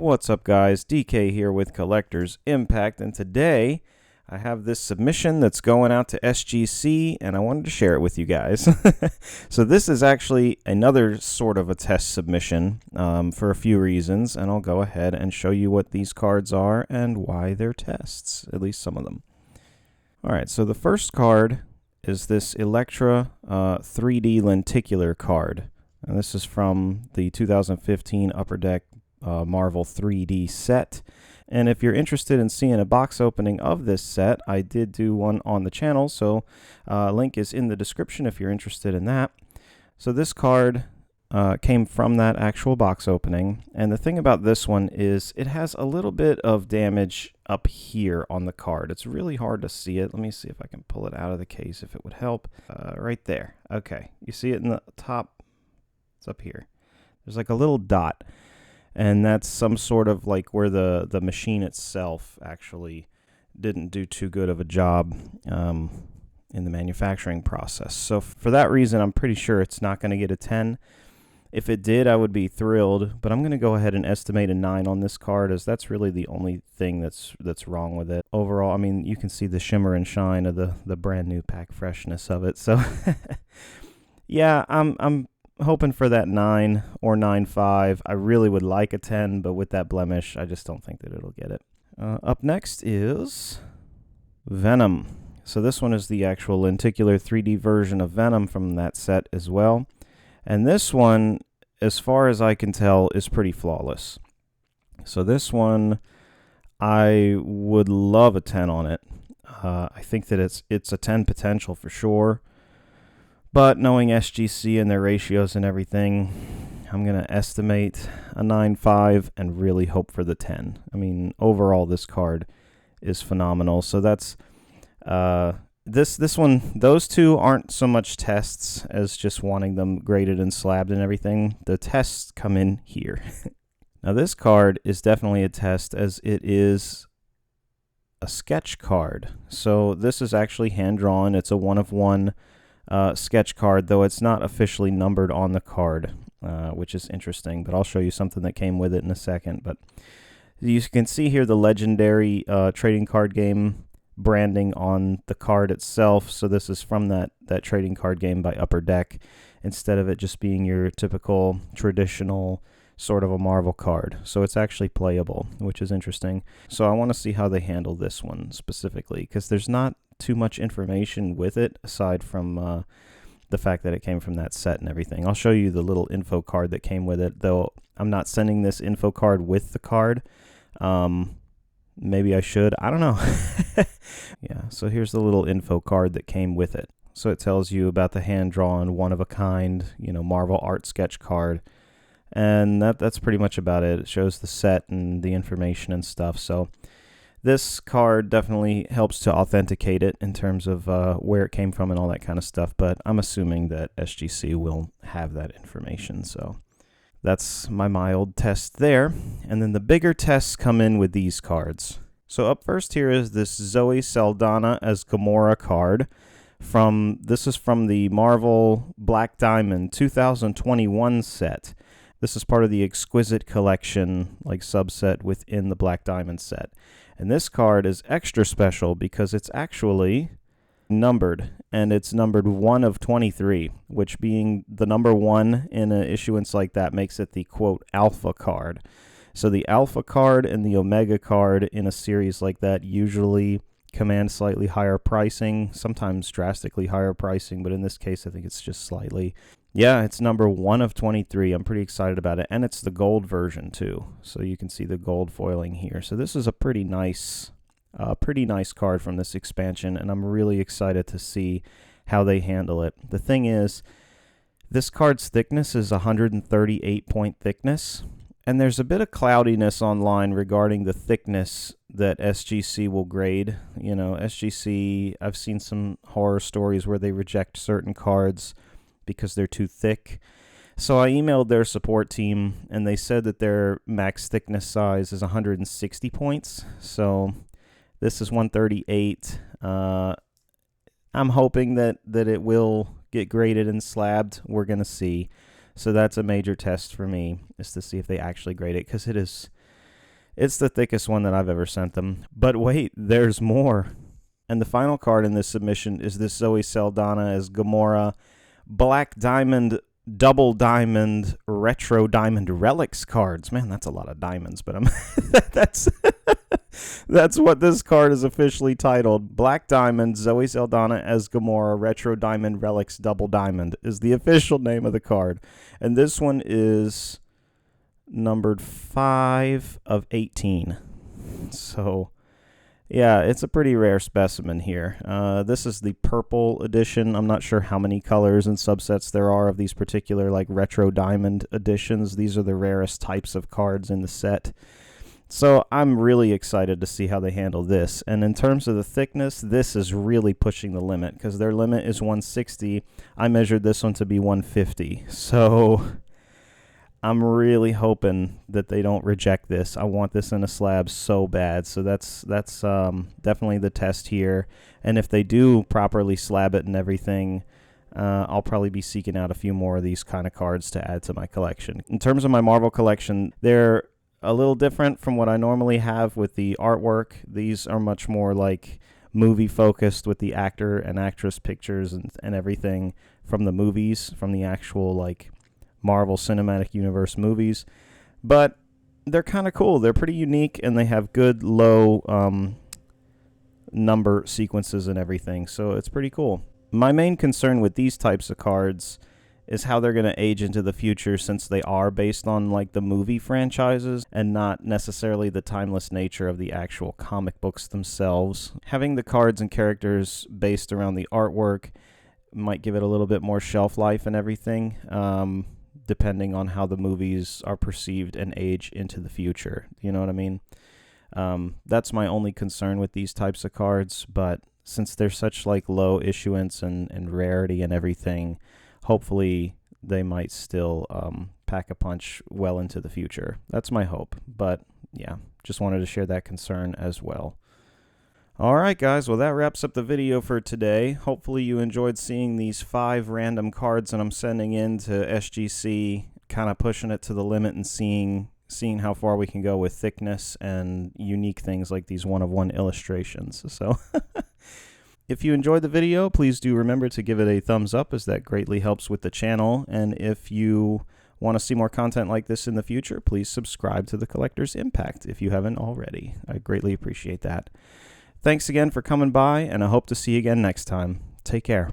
What's up, guys? DK here with Collector's Impact, and today I have this submission that's going out to SGC, and I wanted to share it with you guys. So this is actually another sort of a test submission for a few reasons, and I'll go ahead and show you what these cards are and why they're tests, at least some of them. Alright, so the first card is this Elektra 3D Lenticular card. And this is from the 2015 Upper Deck Marvel 3D set. And if you're interested in seeing a box opening of this set, I did do one on the channel, so link is in the description if you're interested in that. So this card came from that actual box opening, and the thing about this one is it has a little bit of damage up here on the card. It's really hard to see it. Let me see if I can pull it out of the case if it would help. Right there. Okay, you see it in the top. It's up here. There's like a little dot. And that's some sort of like where the machine itself actually didn't do too good of a job in the manufacturing process. So for that reason, I'm pretty sure it's not going to get a 10. If it did, I would be thrilled. But I'm going to go ahead and estimate a 9 on this card, as that's really the only thing that's wrong with it. Overall, I mean, you can see the shimmer and shine of the brand new pack freshness of it. So yeah, I'm hoping for that 9 or 9.5. I really would like a 10, but with that blemish, I just don't think that it'll get it. Up next is Venom. So this one is the actual lenticular 3D version of Venom from that set as well. And this one, as far as I can tell, is pretty flawless. So this one, I would love a 10 on it. I think that it's a 10 potential for sure. But knowing SGC and their ratios and everything, I'm going to estimate a 9.5 and really hope for the 10. I mean, overall, this card is phenomenal. So that's this one. Those two aren't so much tests as just wanting them graded and slabbed and everything. The tests come in here. Now, this card is definitely a test, as it is a sketch card. So this is actually hand-drawn. It's a 1-of-1 sketch card, though it's not officially numbered on the card, which is interesting, but I'll show you something that came with it in a second. But you can see here the legendary trading card game branding on the card itself. So this is from that trading card game by Upper Deck, instead of it just being your typical traditional sort of a Marvel card. So it's actually playable, which is interesting. So I want to see how they handle this one specifically, because there's not too much information with it aside from the fact that it came from that set and everything. I'll show you the little info card that came with it, though I'm not sending this info card with the card. Maybe I should. I don't know. Yeah, so here's the little info card that came with it. So it tells you about the hand-drawn, one-of-a-kind, Marvel art sketch card. And that's pretty much about it. It shows the set and the information and stuff. So this card definitely helps to authenticate it in terms of where it came from and all that kind of stuff. But I'm assuming that SGC will have that information. So that's my mild test there. And then the bigger tests come in with these cards. So up first here is this Zoe Saldana as Gamora card. This is from the Marvel Black Diamond 2021 set. This is part of the Exquisite Collection, like subset within the Black Diamond set. And this card is extra special because it's actually numbered, and it's numbered 1 of 23, which, being the number 1 in an issuance like that, makes it the, quote, alpha card. So the alpha card and the omega card in a series like that usually command slightly higher pricing, sometimes drastically higher pricing, but in this case I think it's just slightly. Yeah, it's number 1 of 23. I'm pretty excited about it. And it's the gold version, too. So you can see the gold foiling here. So this is a pretty nice card from this expansion. And I'm really excited to see how they handle it. The thing is, this card's thickness is 138 point thickness. And there's a bit of cloudiness online regarding the thickness that SGC will grade. SGC, I've seen some horror stories where they reject certain cards because they're too thick. So I emailed their support team, and they said that their max thickness size is 160 points. So this is 138. I'm hoping that it will get graded and slabbed. We're going to see. So that's a major test for me, is to see if they actually grade it, because it is It's the thickest one that I've ever sent them. But wait, there's more. And the final card in this submission is this Zoe Saldana as Gamora Black Diamond Double Diamond Retro Diamond Relics cards. Man, that's a lot of diamonds, but that's that's what this card is officially titled. Black Diamond Zoe Saldana as Gamora Retro Diamond Relics Double Diamond is the official name of the card. And this one is numbered 5 of 18. So yeah, it's a pretty rare specimen here. This is the purple edition. I'm not sure how many colors and subsets there are of these particular like retro diamond editions. These are the rarest types of cards in the set. So I'm really excited to see how they handle this. And in terms of the thickness, this is really pushing the limit because their limit is 160. I measured this one to be 150. So I'm really hoping that they don't reject this. I want this in a slab so bad. So that's definitely the test here. And if they do properly slab it and everything, I'll probably be seeking out a few more of these kind of cards to add to my collection. In terms of my Marvel collection, they're a little different from what I normally have with the artwork. These are much more like movie focused with the actor and actress pictures and everything from the movies, from the actual like Marvel Cinematic Universe movies, but they're kind of cool. They're pretty unique, and they have good low number sequences and everything, so it's pretty cool. My main concern with these types of cards is how they're going to age into the future, since they are based on like the movie franchises and not necessarily the timeless nature of the actual comic books themselves. Having the cards and characters based around the artwork might give it a little bit more shelf life and everything, depending on how the movies are perceived and age into the future. You know what I mean? That's my only concern with these types of cards, but since they're such like low issuance and rarity and everything, hopefully they might still pack a punch well into the future. That's my hope. But yeah, just wanted to share that concern as well. All right, guys. Well, that wraps up the video for today. Hopefully you enjoyed seeing these 5 random cards that I'm sending in to SGC, kind of pushing it to the limit and seeing how far we can go with thickness and unique things like these one-of-one illustrations. So if you enjoyed the video, please do remember to give it a thumbs up, as that greatly helps with the channel. And if you want to see more content like this in the future, please subscribe to the Collector's Impact if you haven't already. I greatly appreciate that. Thanks again for coming by, and I hope to see you again next time. Take care.